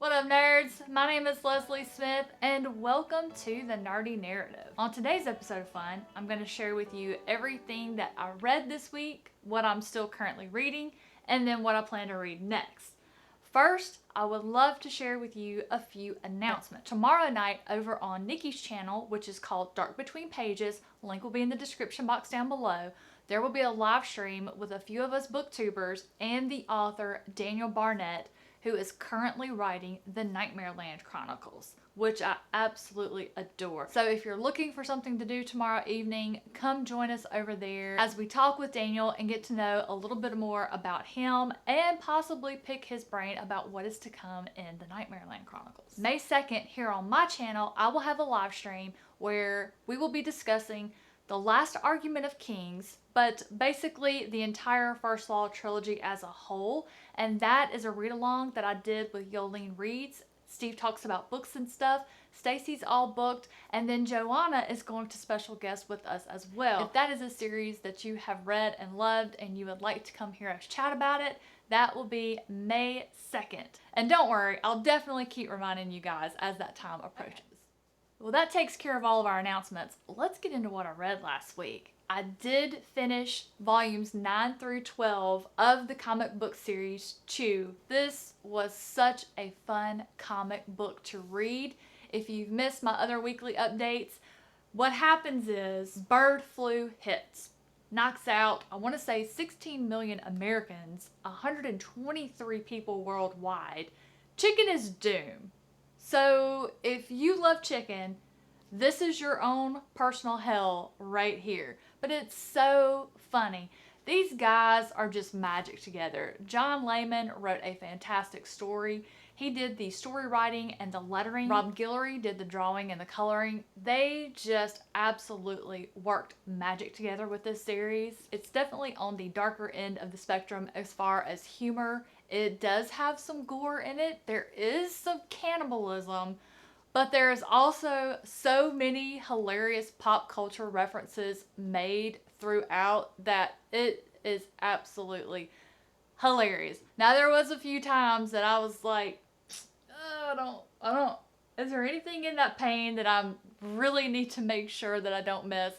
What up, nerds? My name is Leslie Smith, and welcome to the Nerdy Narrative. On today's episode of Fun, I'm going to share with you everything that I read this week, what I'm still currently reading, and then what I plan to read next. First, I would love to share with you a few announcements. Tomorrow night over on Nikki's channel, which is called Dark Between Pages, link will be in the description box down below, there will be a live stream with a few of us booktubers and the author Daniel Barnett, who is currently writing the Nightmareland Chronicles, which I absolutely adore. So if you're looking for something to do tomorrow evening, come join us over there as we talk with Daniel and get to know a little bit more about him and possibly pick his brain about what is to come in the Nightmareland Chronicles. May 2nd, here on my channel, I will have a live stream where we will be discussing The Last Argument of Kings, but basically the entire First Law trilogy as a whole, and that is a read-along that I did with Yolene Reads. Steve talks about books and stuff, Stacy's all booked, and then Joanna is going to special guest with us as well. If that is a series that you have read and loved and you would like to come hear us chat about it, that will be May 2nd. And don't worry, I'll definitely keep reminding you guys as that time approaches. Well, that takes care of all of our announcements. Let's get into what I read last week. I did finish volumes 9 through 12 of the comic book series Chew. This was such a fun comic book to read. If you've missed my other weekly updates, what happens is bird flu hits, knocks out, I want to say 16 million Americans, 123 people worldwide. Chicken is doomed. So if you love chicken, this is your own personal hell right here. But it's so funny. These guys are just magic together. John Layman wrote a fantastic story. He did the story writing and the lettering. Rob Guillory did the drawing and the coloring. They just absolutely worked magic together with this series. It's definitely on the darker end of the spectrum as far as humor. It does have some gore in it. There is some cannibalism, but there is also so many hilarious pop culture references made throughout that it is absolutely hilarious. Now, there was a few times that I was like, oh, I don't, is there anything in that pain that I really need to make sure that I don't miss?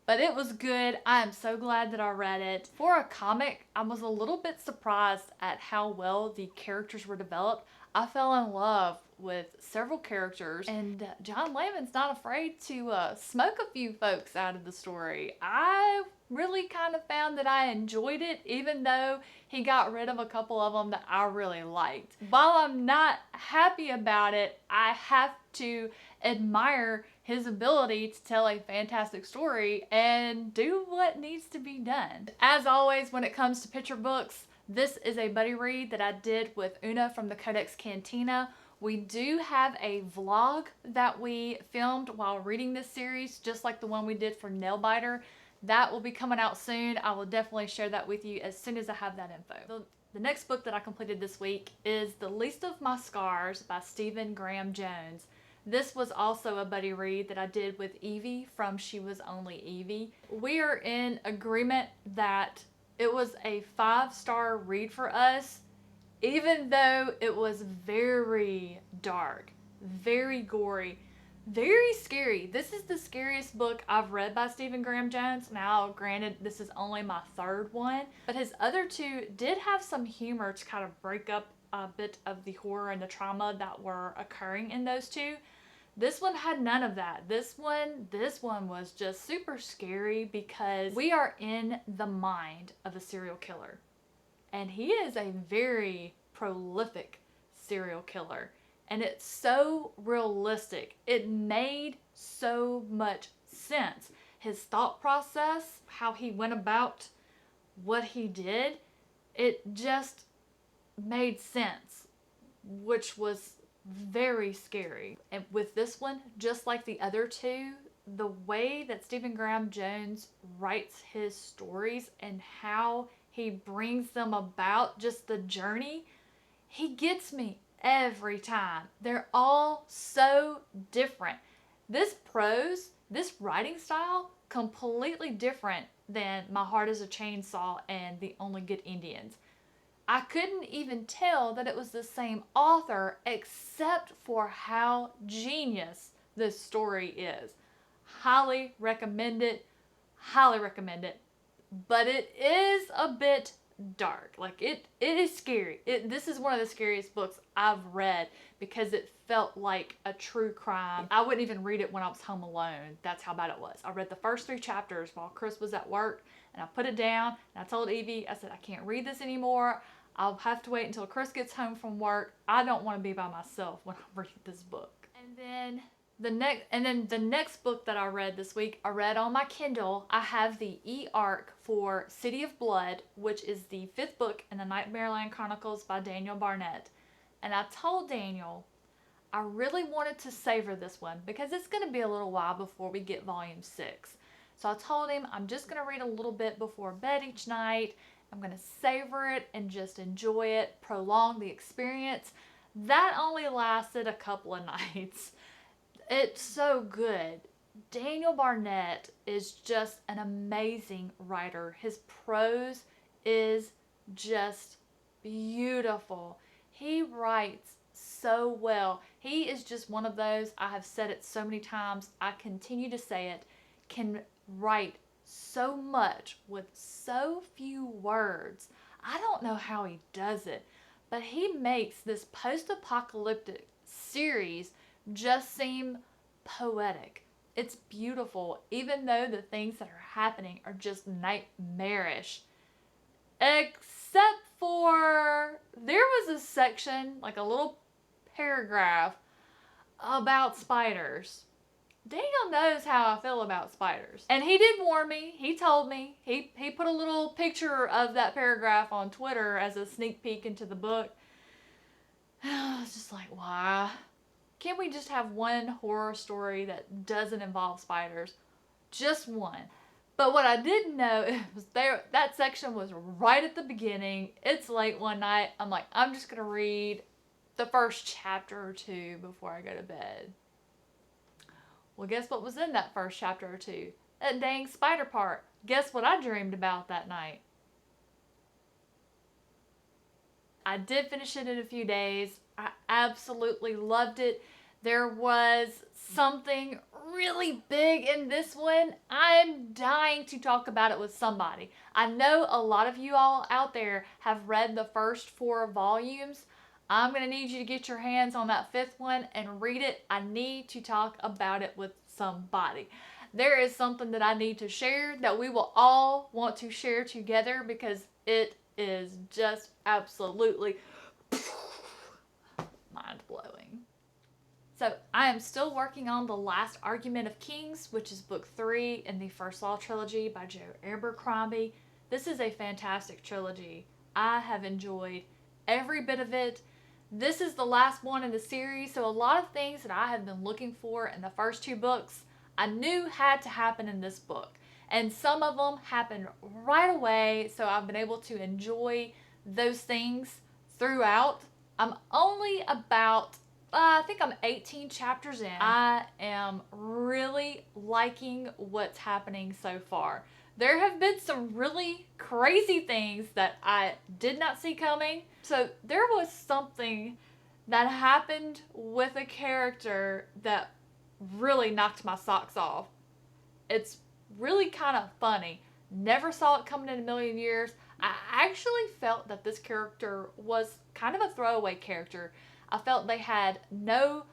But it was good. I am so glad that I read it. For a comic, I was a little bit surprised at how well the characters were developed. I fell in love with several characters, and John Layman's not afraid to smoke a few folks out of the story. I really kind of found that I enjoyed it, even though he got rid of a couple of them that I really liked. While I'm not happy about it, I have to admire his ability to tell a fantastic story and do what needs to be done. As always, when it comes to picture books, this is a buddy read that I did with Una from the Codex Cantina. We do have a vlog that we filmed while reading this series, just like the one we did for Nailbiter. That will be coming out soon. I will definitely share that with you as soon as I have that info. The next book that I completed this week is The Least of My Scars by Stephen Graham Jones. This was also a buddy read that I did with Evie from She Was Only Evie. We are in agreement that it was a 5-star read for us, even though it was very dark, very gory, very scary. This is the scariest book I've read by Stephen Graham Jones. Now, granted, this is only my 3rd one, but his other 2 did have some humor to kind of break up a bit of the horror and the trauma that were occurring in those 2. This one had none of that. This one was just super scary because we are in the mind of a serial killer. And he is a very prolific serial killer. And it's so realistic. It made so much sense. His thought process, how he went about what he did, it just made sense, which was very scary. And with this one, just like the other 2, the way that Stephen Graham Jones writes his stories and how he brings them about, just the journey, he gets me every time. They're all so different. This prose, this writing style, completely different than My Heart is a Chainsaw and The Only Good Indians. I couldn't even tell that it was the same author except for how genius this story is. Highly recommend it. Highly recommend it. But it is a bit dark. Like it is scary. This is one of the scariest books I've read because it felt like a true crime. I wouldn't even read it when I was home alone. That's how bad it was. I read the first 3 chapters while Chris was at work, and I put it down and I told Evie, I said, I can't read this anymore. I'll have to wait until Chris gets home from work. I don't want to be by myself when I read this book. And then the next book that I read this week, I read on my Kindle. I have the e-arc for City of Blood, which is the 5th book in the Nightmareland Chronicles by Daniel Barnett. And I told Daniel I really wanted to savor this one because it's going to be a little while before we get volume 6. So I told him I'm just going to read a little bit before bed each night. I'm going to savor it and just enjoy it, prolong the experience. That only lasted a couple of nights. It's so good. Daniel Barnett is just an amazing writer. His prose is just beautiful. He writes so well. He is just one of those, I have said it so many times, I continue to say it, can write so much with so few words. I don't know how he does it, but he makes this post-apocalyptic series just seem poetic. It's beautiful, even though the things that are happening are just nightmarish. Except for, there was a section, like a little paragraph, about spiders. Daniel knows how I feel about spiders. And he did warn me. He told me. He put a little picture of that paragraph on Twitter as a sneak peek into the book. I was just like, why? Can't we just have one horror story that doesn't involve spiders? Just one. But what I didn't know was that section was right at the beginning. It's late one night. I'm like, I'm just going to read the first chapter or 2 before I go to bed. Well, guess what was in that first chapter or 2? That dang spider part. Guess what I dreamed about that night? I did finish it in a few days. I absolutely loved it. There was something really big in this one. I'm dying to talk about it with somebody. I know a lot of you all out there have read the first 4 volumes. I'm going to need you to get your hands on that 5th one and read it. I need to talk about it with somebody. There is something that I need to share that we will all want to share together because it is just absolutely mind-blowing. So I am still working on The Last Argument of Kings, which is book 3 in the First Law trilogy by Joe Abercrombie. This is a fantastic trilogy. I have enjoyed every bit of it. This is the last one in the series, so a lot of things that I have been looking for in the first 2 books, I knew had to happen in this book. And some of them happened right away, so I've been able to enjoy those things throughout. I'm only about, I think I'm 18 chapters in. I am really liking what's happening so far. There have been some really crazy things that I did not see coming. So there was something that happened with a character that really knocked my socks off. It's really kind of funny. Never saw it coming in a million years. I actually felt that this character was kind of a throwaway character. I felt they had no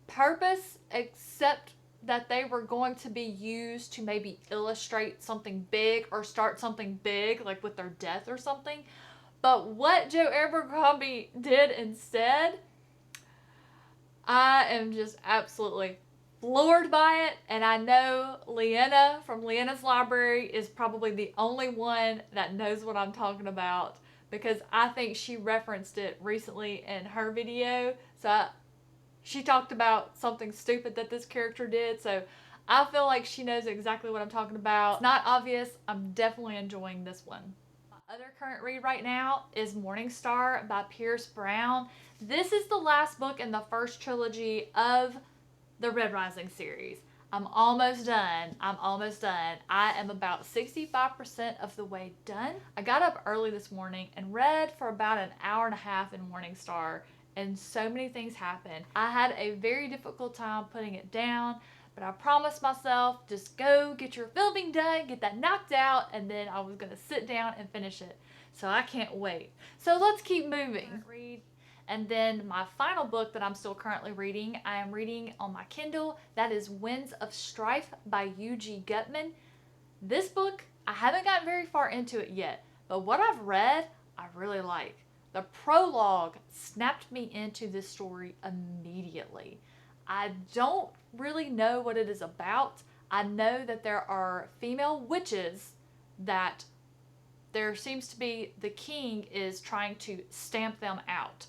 purpose except that they were going to be used to maybe illustrate something big or start something big, like with their death or something. But what Joe Abercrombie did instead, I am just absolutely floored by it. And I know Leanna from Leanna's Library is probably the only one that knows what I'm talking about because I think she referenced it recently in her video. So she talked about something stupid that this character did, so I feel like she knows exactly what I'm talking about. It's not obvious. I'm definitely enjoying this one. My other current read right now is Morning Star by Pierce Brown. This is the last book in the first trilogy of the Red Rising series. I'm almost done. I'm almost done. I am about 65% of the way done. I got up early this morning and read for about an hour and a half in Morningstar, and so many things happened. I had a very difficult time putting it down, but I promised myself, just go get your filming done, get that knocked out, and then I was gonna sit down and finish it. So I can't wait. So let's keep moving. And then my final book that I'm still currently reading, I am reading on my Kindle. That is Winds of Strife by U.G. Gutman. This book, I haven't gotten very far into it yet, but what I've read, I really like. The prologue snapped me into this story immediately. I don't really know what it is about. I know that there are female witches that there seems to be, the king is trying to stamp them out.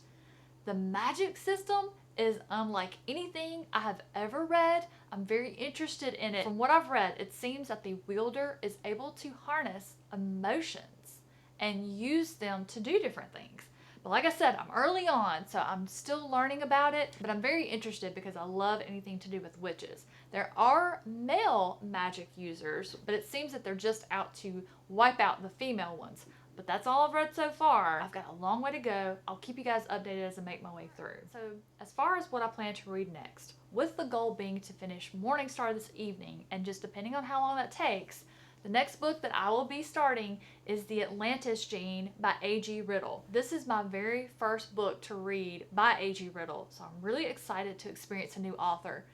The magic system is unlike anything I have ever read. I'm very interested in it. From what I've read, it seems that the wielder is able to harness emotions and use them to do different things. But like I said, I'm early on, so I'm still learning about it, but I'm very interested because I love anything to do with witches. There are male magic users, but it seems that they're just out to wipe out the female ones. But that's all I've read so far. I've got a long way to go. I'll keep you guys updated as I make my way through. So as far as what I plan to read next, with the goal being to finish Morningstar this evening, and just depending on how long that takes, the next book that I will be starting is The Atlantis Gene by A.G. Riddle. This is my very first book to read by A.G. Riddle, so I'm really excited to experience a new author.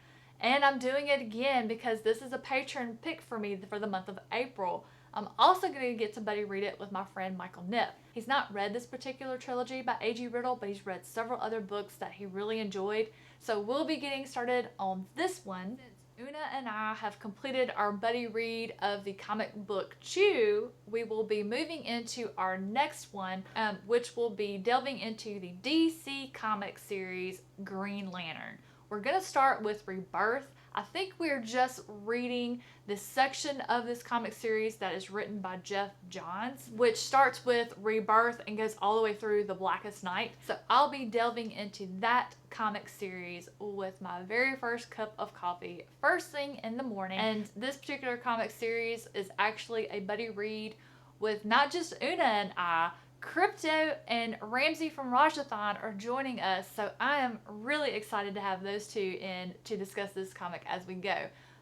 And I'm doing it again because this is a patron pick for me for the month of April. I'm also going to get to buddy read it with my friend Michael Nipp. He's not read this particular trilogy by A.G. Riddle, but he's read several other books that he really enjoyed. So we'll be getting started on this one. Since Una and I have completed our buddy read of the comic book Chew, we will be moving into our next one, which will be delving into the DC comic series Green Lantern. We're going to start with Rebirth. I think we're just reading this section of this comic series that is written by Jeff Johns, which starts with Rebirth and goes all the way through The Blackest Night. So I'll be delving into that comic series with my very first cup of coffee first thing in the morning. And this particular comic series is actually a buddy read with not just Una and I, Crypto and Ramsey from Rajathan are joining us, so I am really excited to have those two in to discuss this comic as we go.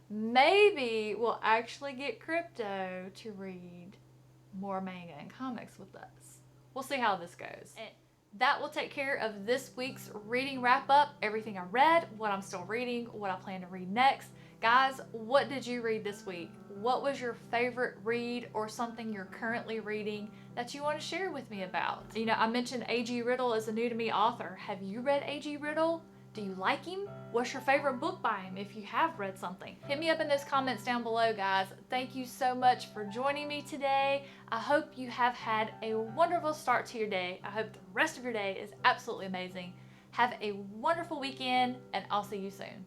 Maybe we'll actually get Crypto to read more manga and comics with us. We'll see how this goes. And that will take care of this week's reading wrap up. Everything I read, what I'm still reading, what I plan to read next. Guys, what did you read this week? What was your favorite read or something you're currently reading that you want to share with me about? You know, I mentioned A.G. Riddle is a new to me author. Have you read A.G. Riddle? Do you like him? What's your favorite book by him if you have read something? Hit me up in those comments down below, guys. Thank you so much for joining me today. I hope you have had a wonderful start to your day. I hope the rest of your day is absolutely amazing. Have a wonderful weekend, and I'll see you soon.